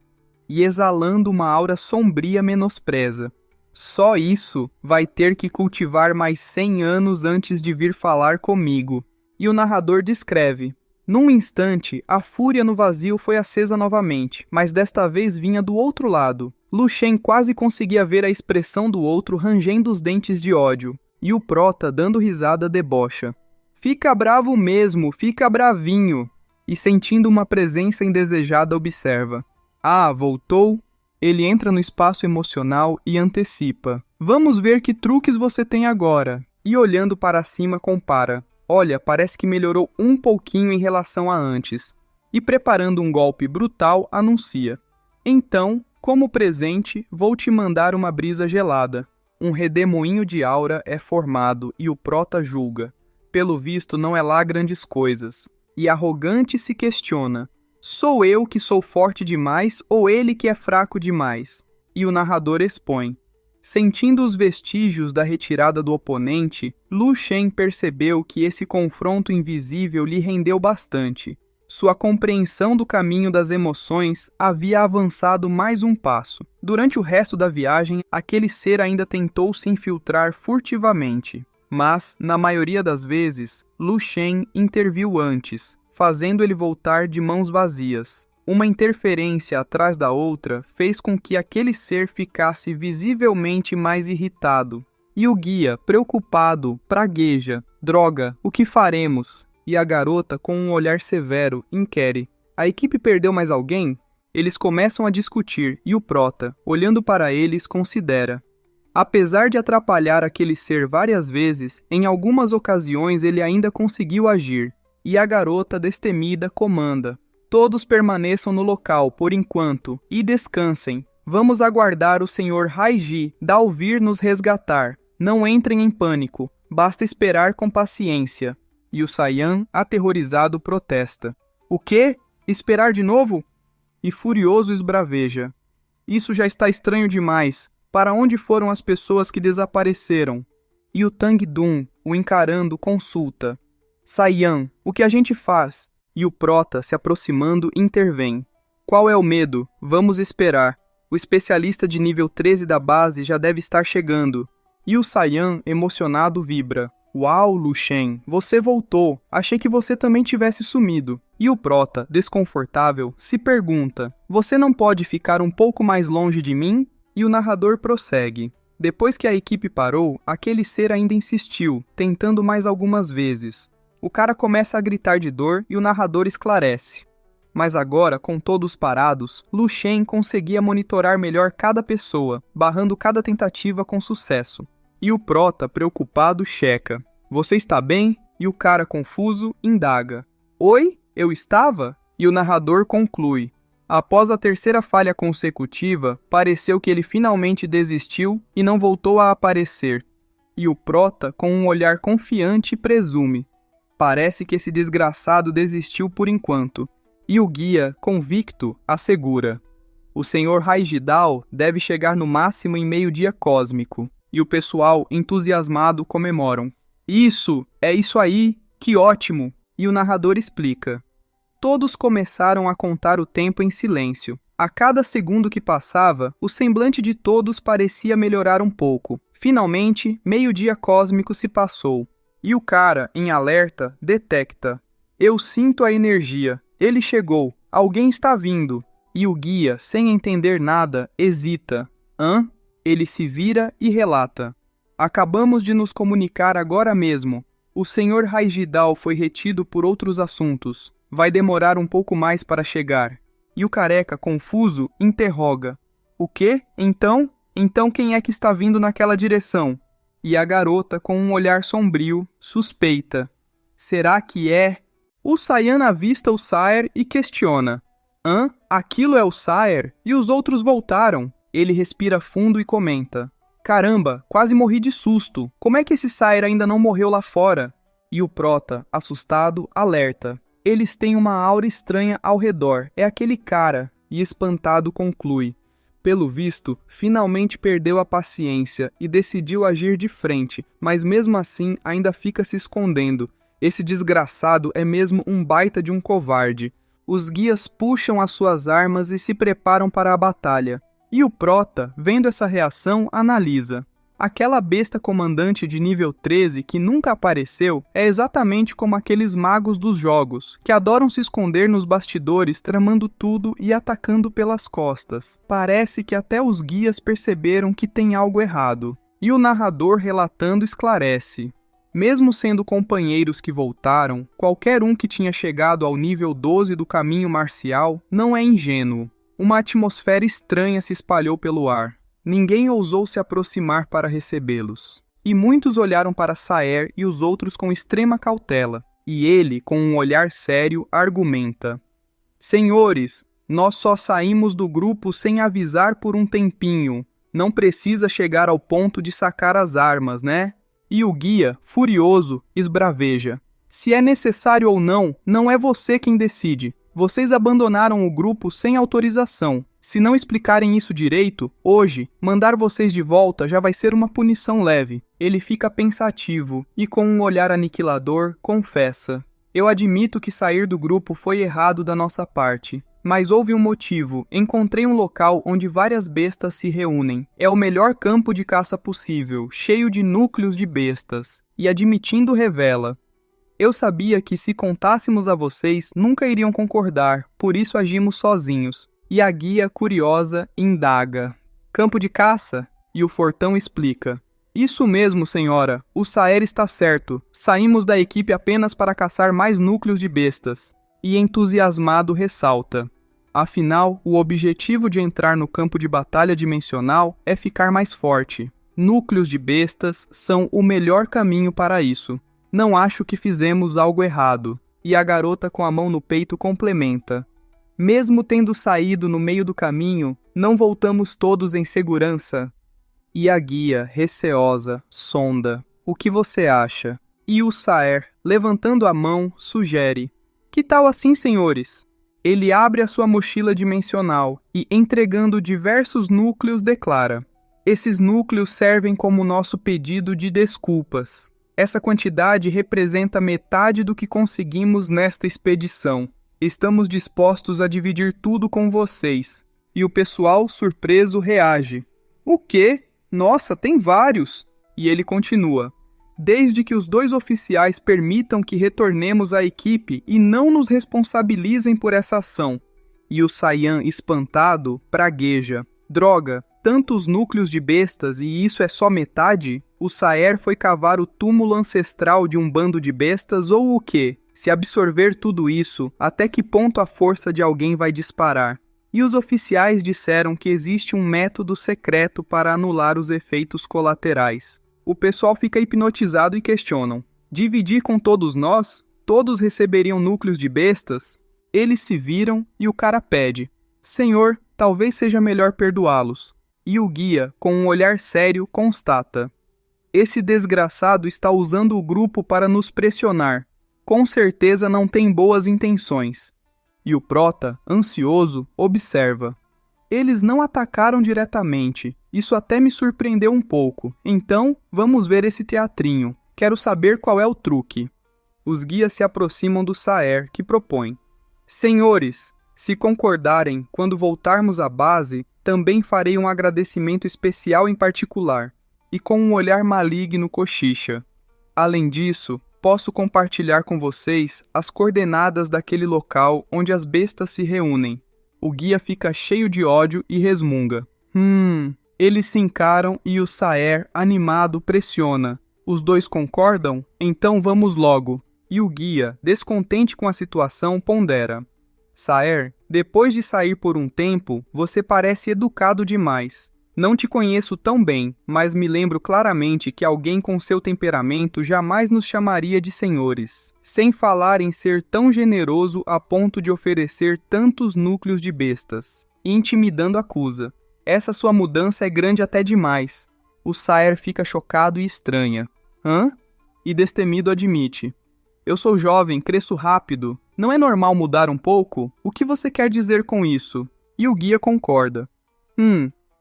e exalando uma aura sombria menospreza. Só isso vai ter que cultivar mais 100 anos antes de vir falar comigo. E o narrador descreve. Num instante, a fúria no vazio foi acesa novamente, mas desta vez vinha do outro lado. Lu Shen quase conseguia ver a expressão do outro rangendo os dentes de ódio, e o prota, dando risada, debocha. Fica bravo mesmo, fica bravinho. E sentindo uma presença indesejada observa. Ah, voltou? Ele entra no espaço emocional e antecipa. Vamos ver que truques você tem agora. E olhando para cima compara. Olha, parece que melhorou um pouquinho em relação a antes. E preparando um golpe brutal, anuncia. Então, como presente, vou te mandar uma brisa gelada. Um redemoinho de aura é formado e o prota julga. Pelo visto não é lá grandes coisas. E arrogante se questiona. Sou eu que sou forte demais ou ele que é fraco demais? E o narrador expõe. Sentindo os vestígios da retirada do oponente, Lu Shen percebeu que esse confronto invisível lhe rendeu bastante. Sua compreensão do caminho das emoções havia avançado mais um passo. Durante o resto da viagem, aquele ser ainda tentou se infiltrar furtivamente. Mas, na maioria das vezes, Lu Shen interviu antes, fazendo ele voltar de mãos vazias. Uma interferência atrás da outra fez com que aquele ser ficasse visivelmente mais irritado. E o guia, preocupado, pragueja. Droga, o que faremos? E a garota, com um olhar severo, inquere. A equipe perdeu mais alguém? Eles começam a discutir e o prota, olhando para eles, considera. Apesar de atrapalhar aquele ser várias vezes, em algumas ocasiões ele ainda conseguiu agir. E a garota, destemida, comanda. Todos permaneçam no local, por enquanto, e descansem. Vamos aguardar o Sr. Haiji Dalvir nos resgatar. Não entrem em pânico, basta esperar com paciência. E o Saiyan, aterrorizado, protesta. O quê? Esperar de novo? E furioso esbraveja. Isso já está estranho demais. Para onde foram as pessoas que desapareceram? E o Tang Dun, o encarando, consulta. Saiyan, o que a gente faz? E o prota, se aproximando, intervém. Qual é o medo? Vamos esperar. O especialista de nível 13 da base já deve estar chegando. E o Saiyan, emocionado, vibra. Uau, Lu Shen, você voltou. Achei que você também tivesse sumido. E o prota, desconfortável, se pergunta. Você não pode ficar um pouco mais longe de mim? E o narrador prossegue. Depois que a equipe parou, aquele ser ainda insistiu, tentando mais algumas vezes. O cara começa a gritar de dor e o narrador esclarece. Mas agora, com todos parados, Lu Shen conseguia monitorar melhor cada pessoa, barrando cada tentativa com sucesso. E o prota, preocupado, checa. Você está bem? E o cara, confuso, indaga. Oi? Eu estava? E o narrador conclui. Após a terceira falha consecutiva, pareceu que ele finalmente desistiu e não voltou a aparecer. E o prota, com um olhar confiante, presume. Parece que esse desgraçado desistiu por enquanto. E o guia, convicto, assegura. O Sr. Raijidal deve chegar no máximo em meio-dia cósmico. E o pessoal, entusiasmado, comemoram. Isso! É isso aí! Que ótimo! E o narrador explica. Todos começaram a contar o tempo em silêncio. A cada segundo que passava, o semblante de todos parecia melhorar um pouco. Finalmente, meio-dia cósmico se passou. E o cara, em alerta, detecta. Eu sinto a energia. Ele chegou. Alguém está vindo. E o guia, sem entender nada, hesita. Hã? Ele se vira e relata. Acabamos de nos comunicar agora mesmo. O Sr. Raijidal foi retido por outros assuntos. Vai demorar um pouco mais para chegar. E o careca, confuso, interroga. O quê? Então? Então quem é que está vindo naquela direção? E a garota, com um olhar sombrio, suspeita. Será que é? O Saiyan avista o Saer e questiona. Hã? Aquilo é o Saer? E os outros voltaram? Ele respira fundo e comenta. Caramba, quase morri de susto. Como é que esse Saer ainda não morreu lá fora? E o prota, assustado, alerta. Eles têm uma aura estranha ao redor. É aquele cara. E espantado conclui. Pelo visto, finalmente perdeu a paciência e decidiu agir de frente, mas mesmo assim ainda fica se escondendo. Esse desgraçado é mesmo um baita de um covarde. Os guias puxam as suas armas e se preparam para a batalha. E o prota, vendo essa reação, analisa. Aquela besta comandante de nível 13 que nunca apareceu é exatamente como aqueles magos dos jogos, que adoram se esconder nos bastidores tramando tudo e atacando pelas costas. Parece que até os guias perceberam que tem algo errado. E o narrador relatando esclarece. Mesmo sendo companheiros que voltaram, qualquer um que tinha chegado ao nível 12 do caminho marcial não é ingênuo. Uma atmosfera estranha se espalhou pelo ar. Ninguém ousou se aproximar para recebê-los. E muitos olharam para Saer e os outros com extrema cautela. E ele, com um olhar sério, argumenta. Senhores, nós só saímos do grupo sem avisar por um tempinho. Não precisa chegar ao ponto de sacar as armas, né? E o guia, furioso, esbraveja. Se é necessário ou não, não é você quem decide. Vocês abandonaram o grupo sem autorização. Se não explicarem isso direito, hoje, mandar vocês de volta já vai ser uma punição leve. Ele fica pensativo e, com um olhar aniquilador, confessa. Eu admito que sair do grupo foi errado da nossa parte. Mas houve um motivo. Encontrei um local onde várias bestas se reúnem. É o melhor campo de caça possível, cheio de núcleos de bestas. E admitindo revela. Eu sabia que se contássemos a vocês, nunca iriam concordar, por isso agimos sozinhos. E a guia, curiosa, indaga. Campo de caça? E o fortão explica. Isso mesmo, senhora. O Saer está certo. Saímos da equipe apenas para caçar mais núcleos de bestas. E entusiasmado ressalta. Afinal, o objetivo de entrar no campo de batalha dimensional é ficar mais forte. Núcleos de bestas são o melhor caminho para isso. Não acho que fizemos algo errado. E a garota com a mão no peito complementa. Mesmo tendo saído no meio do caminho, não voltamos todos em segurança. E a guia, receosa, sonda. O que você acha? E o Saer, levantando a mão, sugere. Que tal assim, senhores? Ele abre a sua mochila dimensional e, entregando diversos núcleos, declara. Esses núcleos servem como nosso pedido de desculpas. Essa quantidade representa metade do que conseguimos nesta expedição. Estamos dispostos a dividir tudo com vocês. E o pessoal, surpreso, reage. O quê? Nossa, tem vários! E ele continua. Desde que os 2 oficiais permitam que retornemos à equipe e não nos responsabilizem por essa ação. E o Saiyan, espantado, pragueja. Droga, tantos núcleos de bestas e isso é só metade? O Saer foi cavar o túmulo ancestral de um bando de bestas ou o quê? Se absorver tudo isso, até que ponto a força de alguém vai disparar? E os oficiais disseram que existe um método secreto para anular os efeitos colaterais. O pessoal fica hipnotizado e questionam: dividir com todos nós? Todos receberiam núcleos de bestas? Eles se viram e o cara pede: Senhor, talvez seja melhor perdoá-los. E o guia, com um olhar sério, constata: esse desgraçado está usando o grupo para nos pressionar. Com certeza não tem boas intenções. E o prota, ansioso, observa: eles não atacaram diretamente. Isso até me surpreendeu um pouco. Então, vamos ver esse teatrinho. Quero saber qual é o truque. Os guias se aproximam do Saer, que propõe: senhores, se concordarem, quando voltarmos à base, também farei um agradecimento especial em particular. E com um olhar maligno cochicha: além disso, posso compartilhar com vocês as coordenadas daquele local onde as bestas se reúnem. O guia fica cheio de ódio e resmunga: Eles se encaram e o Saer, animado, pressiona. Os dois concordam? Então vamos logo. E o guia, descontente com a situação, pondera: Saer, depois de sair por um tempo, você parece educado demais. Não te conheço tão bem, mas me lembro claramente que alguém com seu temperamento jamais nos chamaria de senhores, sem falar em ser tão generoso a ponto de oferecer tantos núcleos de bestas. E intimidando acusa: essa sua mudança é grande até demais. O Saer fica chocado e estranha. Hã? E destemido admite: eu sou jovem, cresço rápido. Não é normal mudar um pouco? O que você quer dizer com isso? E o guia concorda: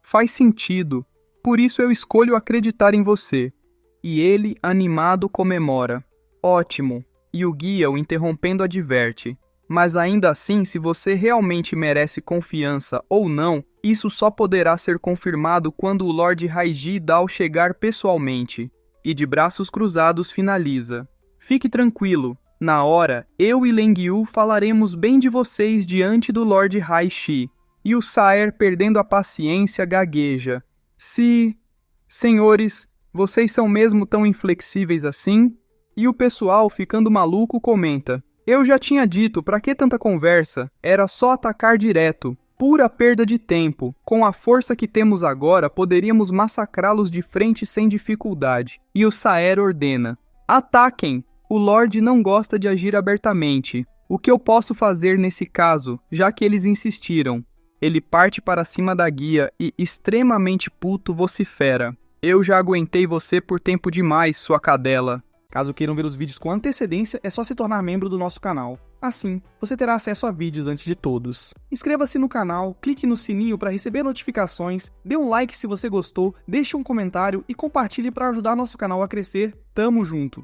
faz sentido. Por isso eu escolho acreditar em você. E ele, animado, comemora: ótimo. E o guia, o interrompendo, adverte: mas ainda assim, se você realmente merece confiança ou não, isso só poderá ser confirmado quando o Lord Raiji Dao chegar pessoalmente. E de braços cruzados finaliza: fique tranquilo. Na hora, eu e Leng Yu falaremos bem de vocês diante do Lord Hai-Shi. E o Saer, perdendo a paciência, gagueja: senhores, vocês são mesmo tão inflexíveis assim? E o pessoal, ficando maluco, comenta: eu já tinha dito, pra que tanta conversa? Era só atacar direto. Pura perda de tempo. Com a força que temos agora, poderíamos massacrá-los de frente sem dificuldade. E o Saer ordena: ataquem! O Lorde não gosta de agir abertamente. O que eu posso fazer nesse caso, já que eles insistiram? Ele parte para cima da guia e, extremamente puto, vocifera: eu já aguentei você por tempo demais, sua cadela. Caso queiram ver os vídeos com antecedência, é só se tornar membro do nosso canal. Assim, você terá acesso a vídeos antes de todos. Inscreva-se no canal, clique no sininho para receber notificações, dê um like se você gostou, deixe um comentário e compartilhe para ajudar nosso canal a crescer. Tamo junto!